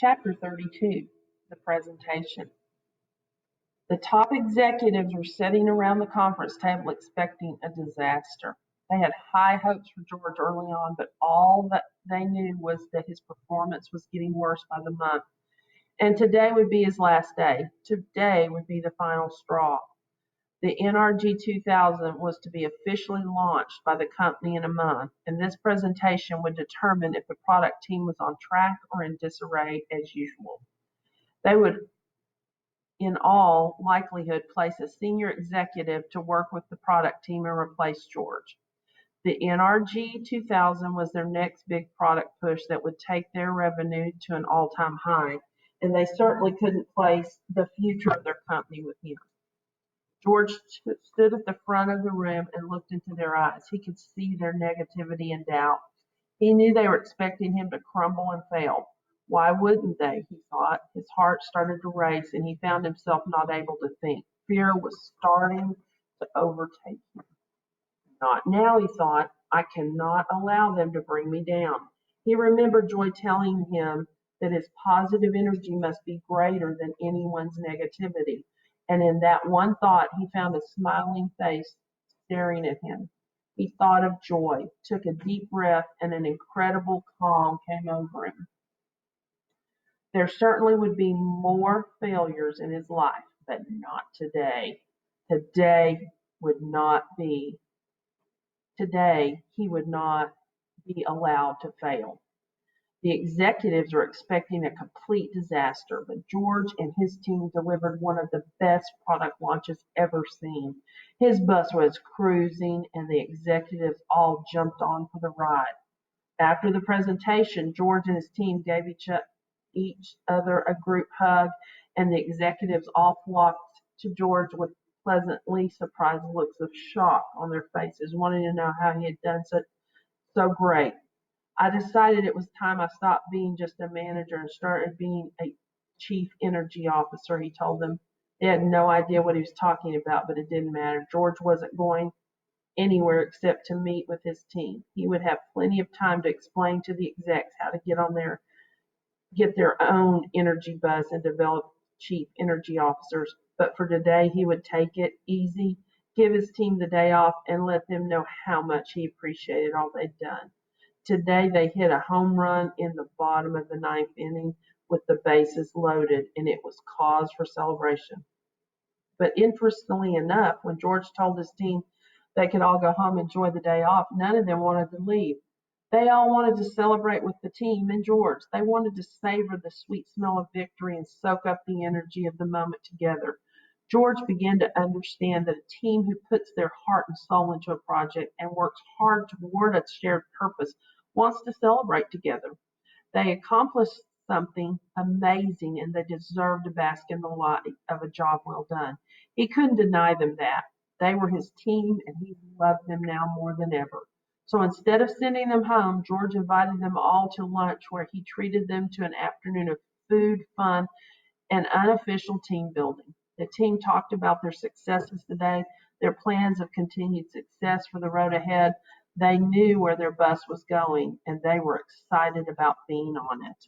Chapter 32, The Presentation. The top executives were sitting around the conference table expecting a disaster. They had high hopes for George early on, but all that they knew was that his performance was getting worse by the month. And today would be his last day. Today would be the final straw. The NRG 2000 was to be officially launched by the company in a month, and this presentation would determine if the product team was on track or in disarray as usual. They would, in all likelihood, place a senior executive to work with the product team and replace George. The NRG 2000 was their next big product push that would take their revenue to an all-time high, and they certainly couldn't place the future of their company with him. George stood at the front of the room and looked into their eyes. He could see their negativity and doubt. He knew they were expecting him to crumble and fail. Why wouldn't they, he thought. His heart started to race, and he found himself not able to think. Fear was starting to overtake him. Not now, he thought. I cannot allow them to bring me down. He remembered Joy telling him that his positive energy must be greater than anyone's negativity. And in that one thought, he found a smiling face staring at him. He thought of Joy, took a deep breath, and an incredible calm came over him. There certainly would be more failures in his life, but not today. Today he would not be allowed to fail. The executives were expecting a complete disaster, but George and his team delivered one of the best product launches ever seen. His bus was cruising, and the executives all jumped on for the ride. After the presentation, George and his team gave each other a group hug, and the executives all flocked to George with pleasantly surprised looks of shock on their faces, wanting to know how he had done so great. I decided it was time I stopped being just a manager and started being a chief energy officer, he told them. They had no idea what he was talking about, but it didn't matter. George wasn't going anywhere except to meet with his team. He would have plenty of time to explain to the execs how to get their own energy buzz and develop chief energy officers. But for today, he would take it easy, give his team the day off, and let them know how much he appreciated all they'd done. Today they hit a home run in the bottom of the ninth inning with the bases loaded, and it was cause for celebration. But interestingly enough, when George told his team they could all go home and enjoy the day off, none of them wanted to leave. They all wanted to celebrate with the team and George. They wanted to savor the sweet smell of victory and soak up the energy of the moment together. George began to understand that a team who puts their heart and soul into a project and works hard toward a shared purpose wants to celebrate together. They accomplished something amazing, and they deserved to bask in the light of a job well done. He couldn't deny them that. They were his team, and he loved them now more than ever. So instead of sending them home, George invited them all to lunch, where he treated them to an afternoon of food, fun, and unofficial team building. The team talked about their successes today, their plans of continued success for the road ahead. They knew where their bus was going, and they were excited about being on it.